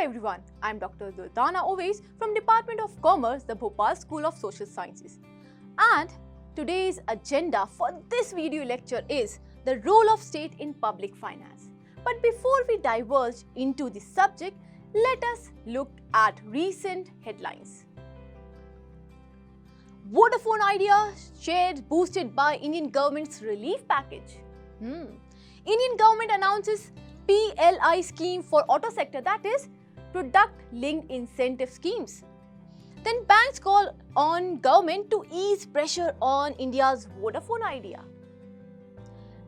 everyone, I am Dr. Dultana Ovais from Department of Commerce, the Bhopal School of Social Sciences. And today's agenda for this video lecture is the role of state in public finance. But before we diverge into the subject, let us look at recent headlines. Vodafone Idea shares boosted by Indian government's relief package. Indian government announces PLI scheme for auto sector, that is product linked incentive schemes. Then banks call on government to ease pressure on India's Vodafone Idea.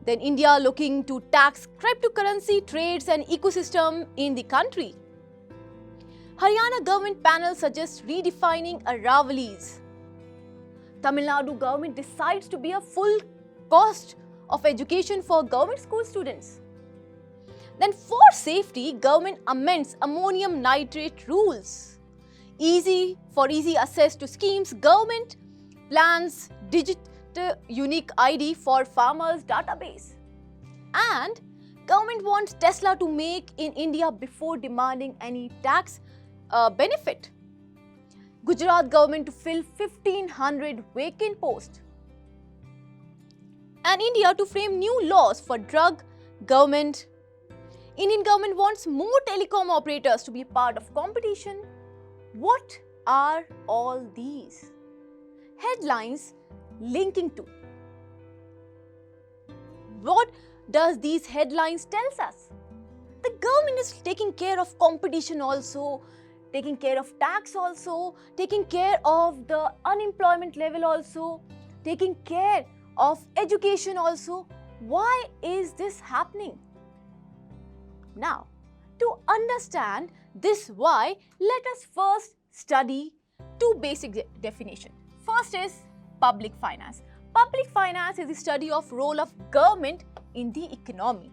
Then India looking to tax cryptocurrency trades and ecosystem in the country. Haryana government panel suggests redefining Aravallis. Tamil Nadu government decides to be a full cost of education for government school students. Then for safety, government amends ammonium nitrate rules. Easy access to schemes, government plans digital unique ID for farmers database. And government wants Tesla to make in India before demanding any tax benefit. Gujarat government to fill 1500 vacant posts. And India to frame new laws for drug government. Indian government wants more telecom operators to be part of competition. What are all these headlines linking to? What does these headlines tells us? The government is taking care of competition also, taking care of tax also, taking care of the unemployment level also, taking care of education also. Why is this happening? Now, to understand this why, let us first study two basic definitions. First is public finance. Public finance is the study of role of government in the economy.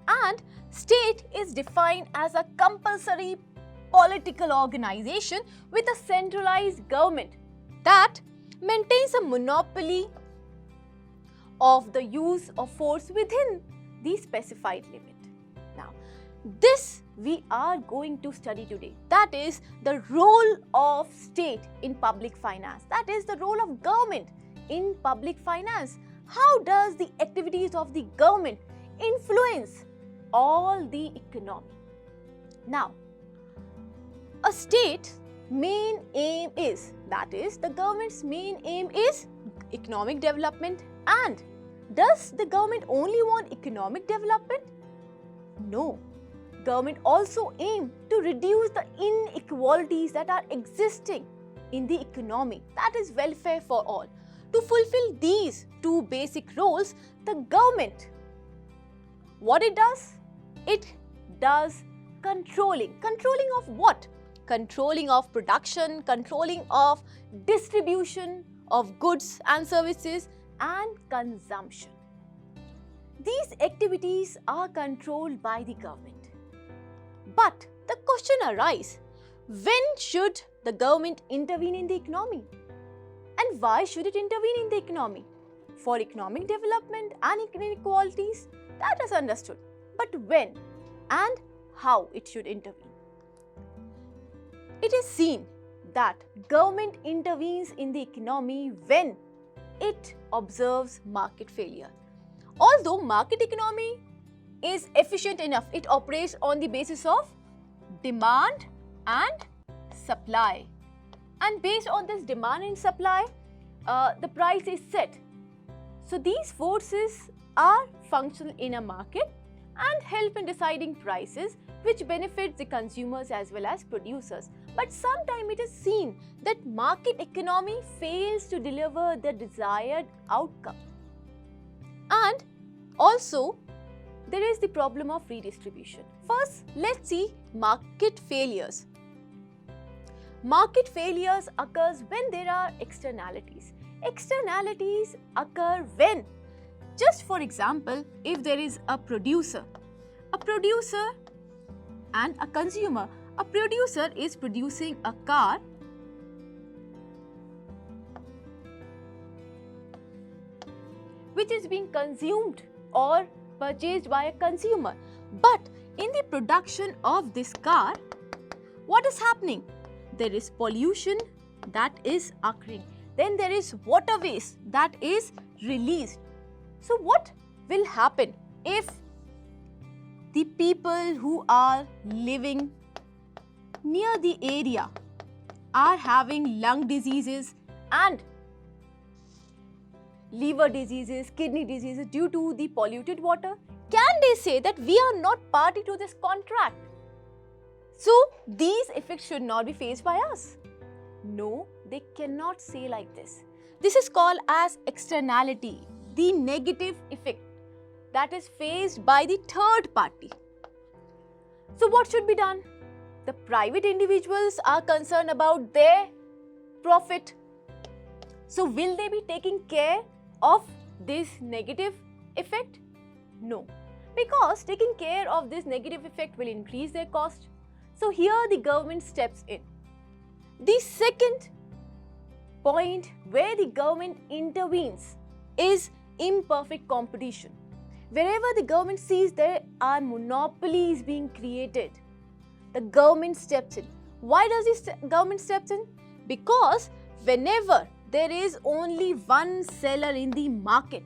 And state is defined as a compulsory political organization with a centralized government that maintains a monopoly of the use of force within the specified limit. Now, this we are going to study today. That is the role of state in public finance. That is the role of government in public finance. How does the activities of the government influence all the economy? Now, a state's main aim is, that is, the government's main aim is economic development. And does the government only want economic development? No. Government also aim to reduce the inequalities that are existing in the economy, that is welfare for all. To fulfill these two basic roles, the government, what it does? It does controlling. Controlling of what? Controlling of production, controlling of distribution of goods and services and consumption. These activities are controlled by the government. But the question arises, when should the government intervene in the economy? And why should it intervene in the economy? For economic development and inequalities, that is understood. But when and how it should intervene? It is seen that government intervenes in the economy when it observes market failure. Although market economy is efficient enough, it operates on the basis of demand and supply. And based on this demand and supply, the price is set. So these forces are functional in a market and help in deciding prices, which benefits the consumers as well as producers. But sometimes it is seen that market economy fails to deliver the desired outcome. And also, there is the problem of redistribution. First, let's see market failures. Market failures occurs when there are externalities. Externalities occur when, just for example, if there is a producer and a consumer. A producer is producing a car which is being consumed or purchased by a consumer. But in the production of this car, what is happening? There is pollution that is occurring. Then there is water waste that is released. So what will happen if the people who are living near the area are having lung diseases and liver diseases, kidney diseases due to the polluted water? Can they say that we are not party to this contract, so these effects should not be faced by us? No, they cannot say like this. This is called as externality, the negative effect that is faced by the third party. So what should be done? The private individuals are concerned about their profit. So will they be taking care of this negative effect? No, because taking care of this negative effect will increase their cost. So here the government steps in. The second point where the government intervenes is imperfect competition. Wherever the government sees there are monopolies being created, the government steps in. Why does the government steps in? Because whenever there is only one seller in the market,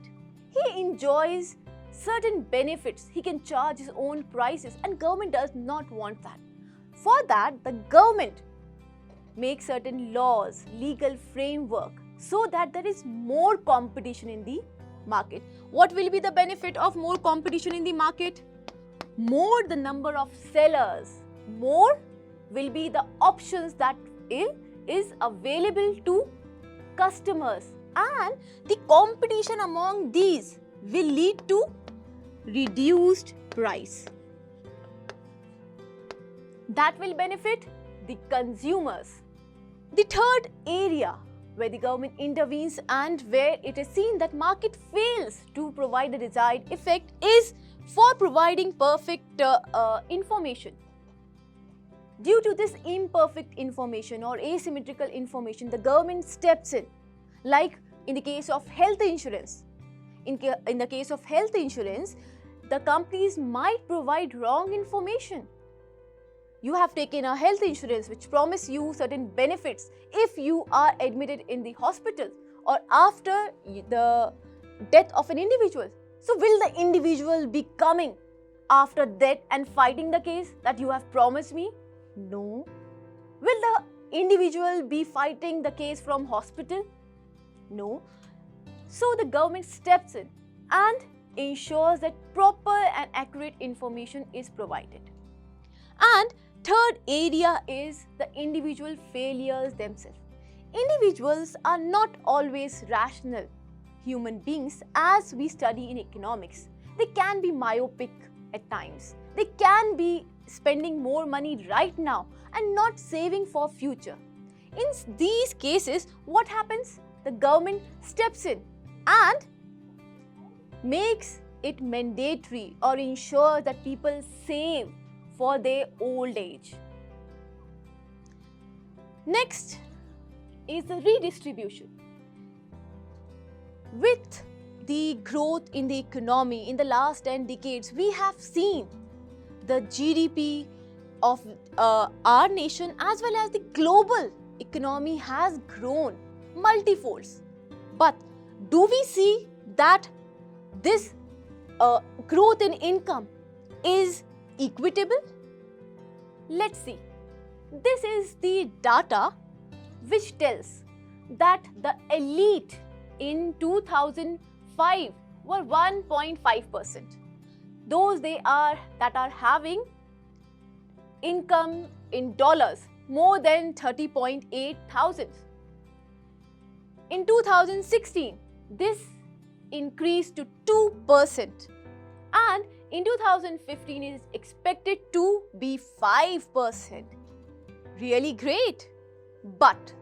he enjoys certain benefits. He can charge his own prices, and government does not want that. For that, the government makes certain laws, legal framework, so that there is more competition in the market. What will be the benefit of more competition in the market? More the number of sellers, more will be the options that is available to customers, and the competition among these will lead to reduced price. That will benefit the consumers. The third area where the government intervenes and where it is seen that market fails to provide the desired effect is for providing perfect information. Due to this imperfect information or asymmetrical information, the government steps in. Like in the case of health insurance. In the case of health insurance, the companies might provide wrong information. You have taken a health insurance which promise you certain benefits if you are admitted in the hospital or after the death of an individual. So will the individual be coming after death and fighting the case that you have promised me? No. Will the individual be fighting the case from hospital? No. So the government steps in and ensures that proper and accurate information is provided. And third area is the individual failures themselves. Individuals are not always rational human beings as we study in economics. They can be myopic at times. They can be spending more money right now and not saving for future. In these cases, what happens? The government steps in and makes it mandatory or ensures that people save for their old age. Next is the redistribution. With the growth in the economy in the last 10 decades, we have seen the GDP of our nation as well as the global economy has grown multifolds. But do we see that this growth in income is equitable? Let's see. This is the data which tells that the elite in 2005 were 1.5%. Those that are having income in dollars more than 30.8 thousand. In 2016, this increased to 2%, and in 2015 it is expected to be 5%. Really great. But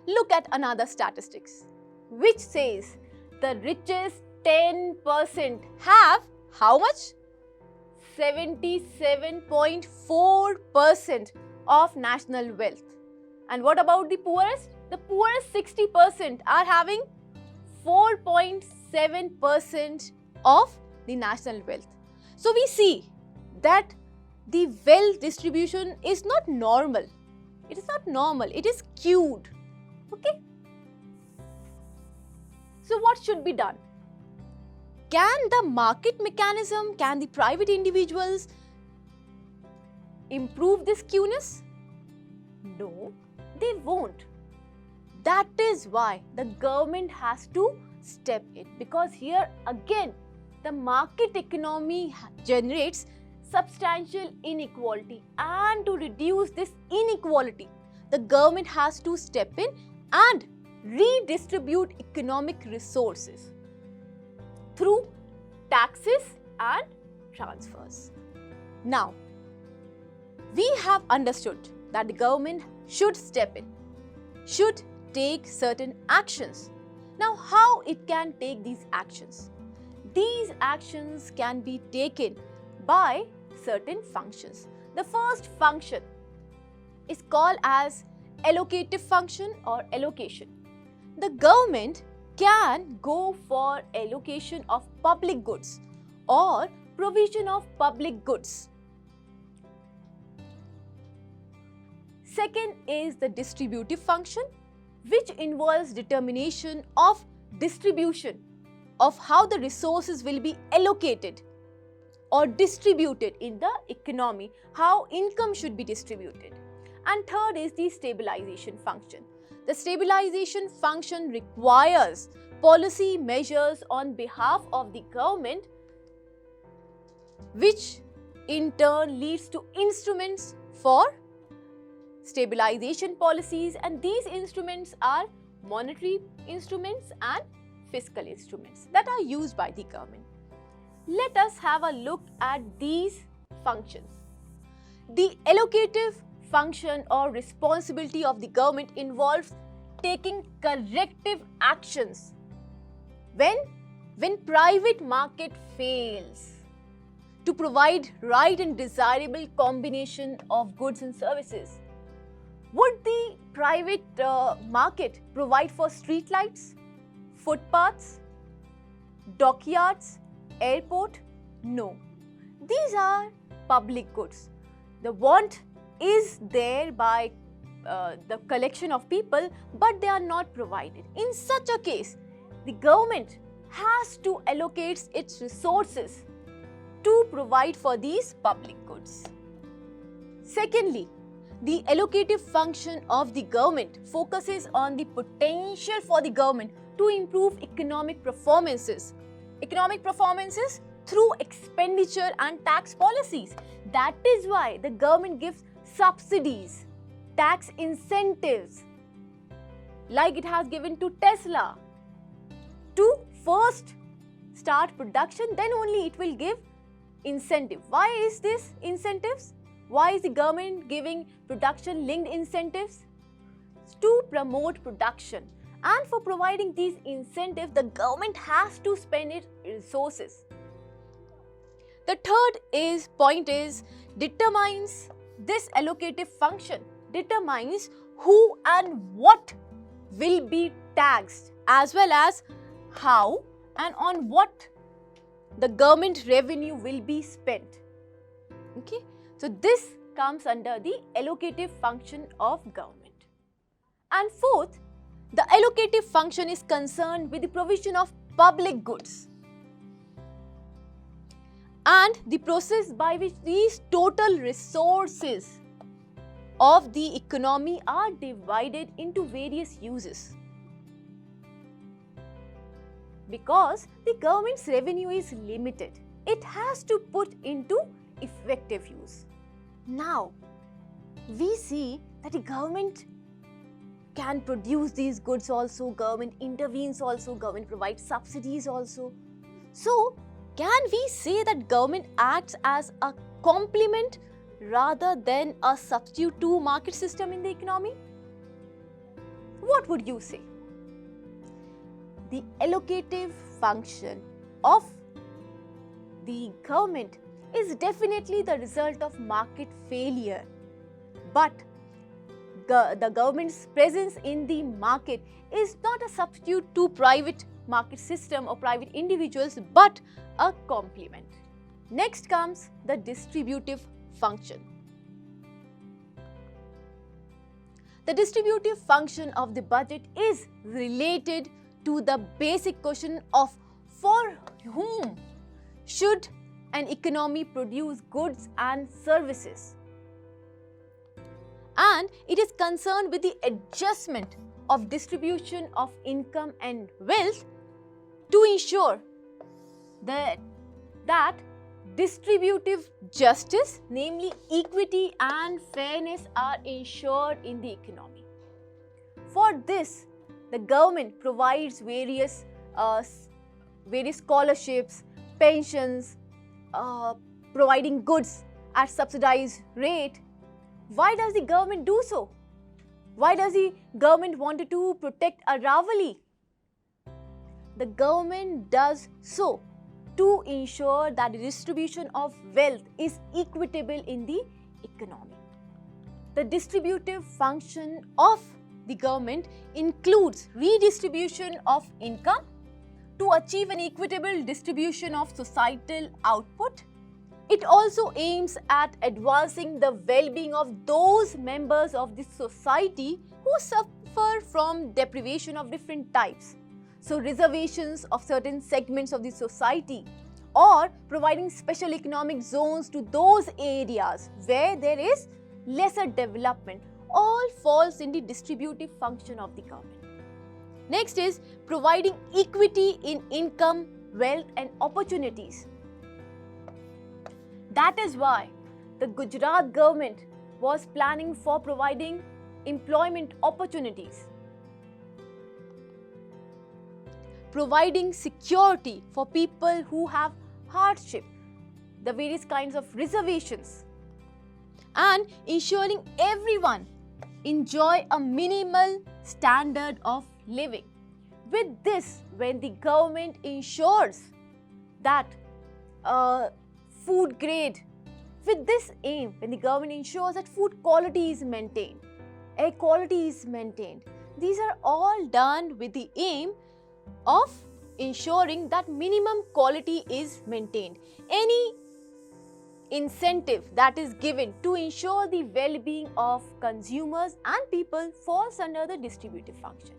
look at another statistics which says the richest 10% have how much? 77.4% of national wealth. And what about the poorest? The poorest 60% are having 4.7% of the national wealth. So we see that the wealth distribution is not normal. It is not normal, it is skewed. Okay? So what should be done? Can the market mechanism, can the private individuals improve this skewness? No, they won't. That is why the government has to step in, because here again the market economy generates substantial inequality, and to reduce this inequality the government has to step in and redistribute economic resources through taxes and transfers. Now, we have understood that the government should step in, should take certain actions. Now, how it can take these actions? These actions can be taken by certain functions. The first function is called as allocative function or allocation. The government can go for allocation of public goods or provision of public goods. Second is the distributive function, which involves determination of distribution of how the resources will be allocated or distributed in the economy, how income should be distributed. And third is the stabilization function. The stabilization function requires policy measures on behalf of the government, which in turn leads to instruments for stabilization policies, and these instruments are monetary instruments and fiscal instruments that are used by the government. Let us have a look at these functions. The allocative function or responsibility of the government involves taking corrective actions when private market fails to provide right and desirable combination of goods and services. Would the private market provide for street lights, footpaths, dockyards, airport? No. These are public goods. The want is there by the collection of people, but they are not provided. In such a case, the government has to allocate its resources to provide for these public goods. Secondly, the allocative function of the government focuses on the potential for the government to improve economic performances. Economic performances through expenditure and tax policies. That is why the government gives subsidies, tax incentives, like it has given to Tesla, to first start production, then only it will give incentive. Why is this incentives? Why is the government giving production linked incentives? To promote production, and for providing these incentives, the government has to spend its resources. The third point is determines this allocative function, determines who and what will be taxed, as well as how and on what the government revenue will be spent. Okay, so this comes under the allocative function of government. And fourth, the allocative function is concerned with the provision of public goods and the process by which these total resources of the economy are divided into various uses. Because the government's revenue is limited, it has to put into effective use. Now, we see that the government can produce these goods also, government intervenes also, government provides subsidies also. So, can we say that government acts as a complement rather than a substitute to market system in the economy? What would you say? The allocative function of the government is definitely the result of market failure, but the government's presence in the market is not a substitute to private market system or private individuals, but a complement. Next comes the distributive function. The distributive function of the budget is related to the basic question of for whom should an economy produce goods and services. And it is concerned with the adjustment of distribution of income and wealth to ensure that distributive justice, namely equity and fairness, are ensured in the economy. For this, the government provides various scholarships, pensions, providing goods at subsidized rate. Why does the government do so? Why does the government want to protect Aravalli? The government does so to ensure that the distribution of wealth is equitable in the economy. The distributive function of the government includes redistribution of income to achieve an equitable distribution of societal output. It also aims at advancing the well-being of those members of the society who suffer from deprivation of different types. So, reservations of certain segments of the society, or providing special economic zones to those areas where there is lesser development, all falls in the distributive function of the government. Next is providing equity in income, wealth and opportunities. That is why the Gujarat government was planning for providing employment opportunities, providing security for people who have hardship, the various kinds of reservations, and ensuring everyone enjoy a minimal standard of living. With this, when the government ensures that food grade, with this aim, when the government ensures that food quality is maintained, air quality is maintained, these are all done with the aim of ensuring that minimum quality is maintained. Any incentive that is given to ensure the well-being of consumers and people falls under the distributive function.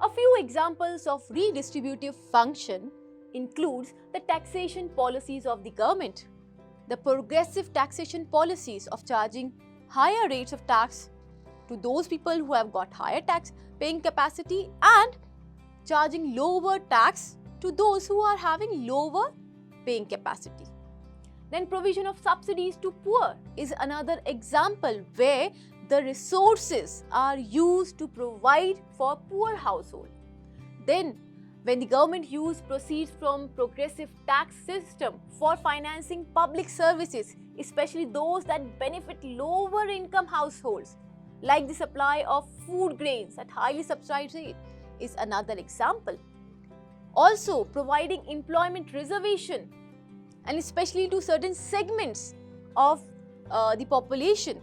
A few examples of redistributive function includes the taxation policies of the government, the progressive taxation policies of charging higher rates of tax to those people who have got higher tax paying capacity, and charging lower tax to those who are having lower paying capacity. Then provision of subsidies to poor is another example where the resources are used to provide for poor household. Then when the government used proceeds from progressive tax system for financing public services, especially those that benefit lower income households, like the supply of food grains at highly subsidized rate, is another example. Also providing employment reservation, and especially to certain segments of the population,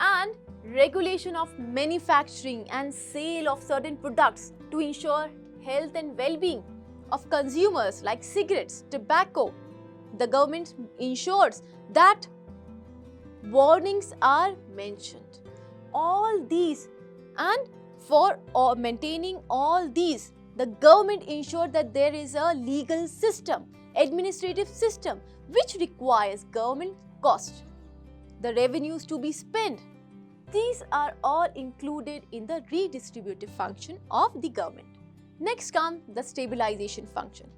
and regulation of manufacturing and sale of certain products to ensure health and well-being of consumers, like cigarettes, tobacco. The government ensures that warnings are mentioned. All these, and for maintaining all these, the government ensured that there is a legal system, administrative system, which requires government cost, the revenues to be spent. These are all included in the redistributive function of the government. Next comes the stabilization function.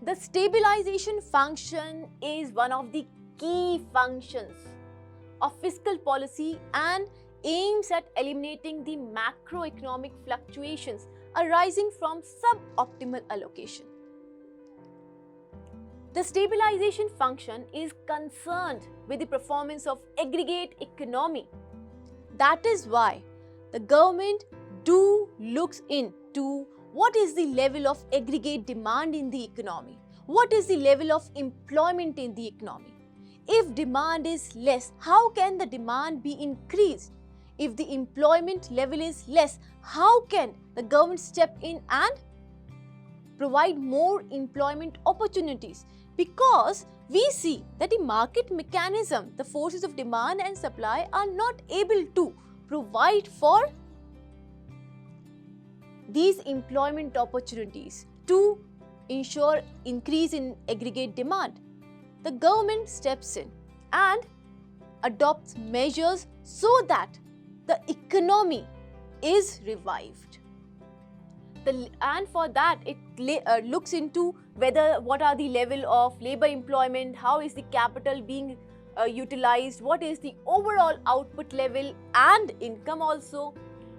The stabilization function is one of the key functions of fiscal policy and aims at eliminating the macroeconomic fluctuations arising from suboptimal allocation. The stabilization function is concerned with the performance of aggregate economy. That is why the government looks into what is the level of aggregate demand in the economy, what is the level of employment in the economy. If demand is less, how can the demand be increased? If the employment level is less, how can the government step in and provide more employment opportunities? Because we see that the market mechanism, the forces of demand and supply are not able to provide for these employment opportunities to ensure increase in aggregate demand. The government steps in and adopts measures so that the economy is revived. And for that it looks into what are the level of labor employment, how is the capital being utilized, what is the overall output level and income also,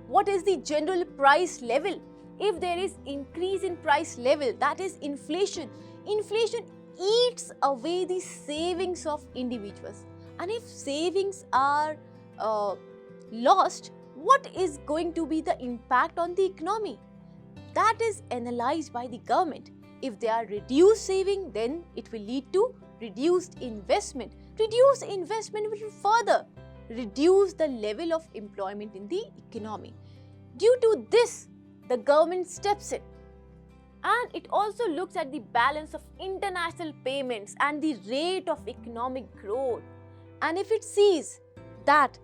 what is the general price level. If there is increase in price level, that is inflation. Inflation eats away the savings of individuals, and if savings are lost, what is going to be the impact on the economy? That is analyzed by the government. If they are reduced saving, then it will lead to reduced investment. Reduced investment will further reduce the level of employment in the economy. Due to this, the government steps in, and it also looks at the balance of international payments and the rate of economic growth. And if it sees that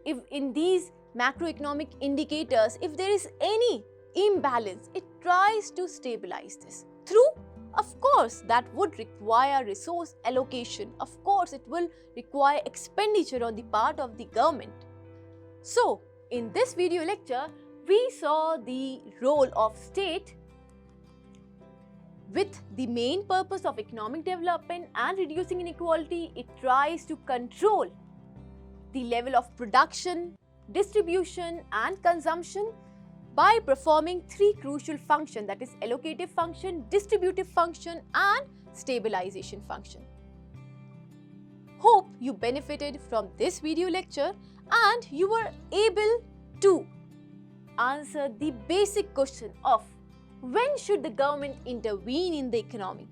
if in these macroeconomic indicators, if there is any imbalance, it tries to stabilize this through, of course, that would require resource allocation. Of course, it will require expenditure on the part of the government. So, in this video lecture, we saw the role of state with the main purpose of economic development and reducing inequality. It tries to control the level of production, distribution and consumption by performing three crucial functions, that is allocative function, distributive function and stabilization function. Hope you benefited from this video lecture and you were able to answer the basic question of when should the government intervene in the economy?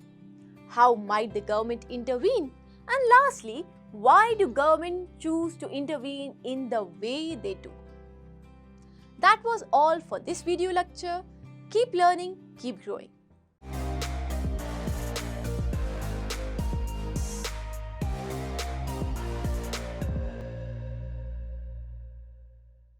How might the government intervene? And lastly, why do government choose to intervene in the way they do? That was all for this video lecture. Keep learning, keep growing.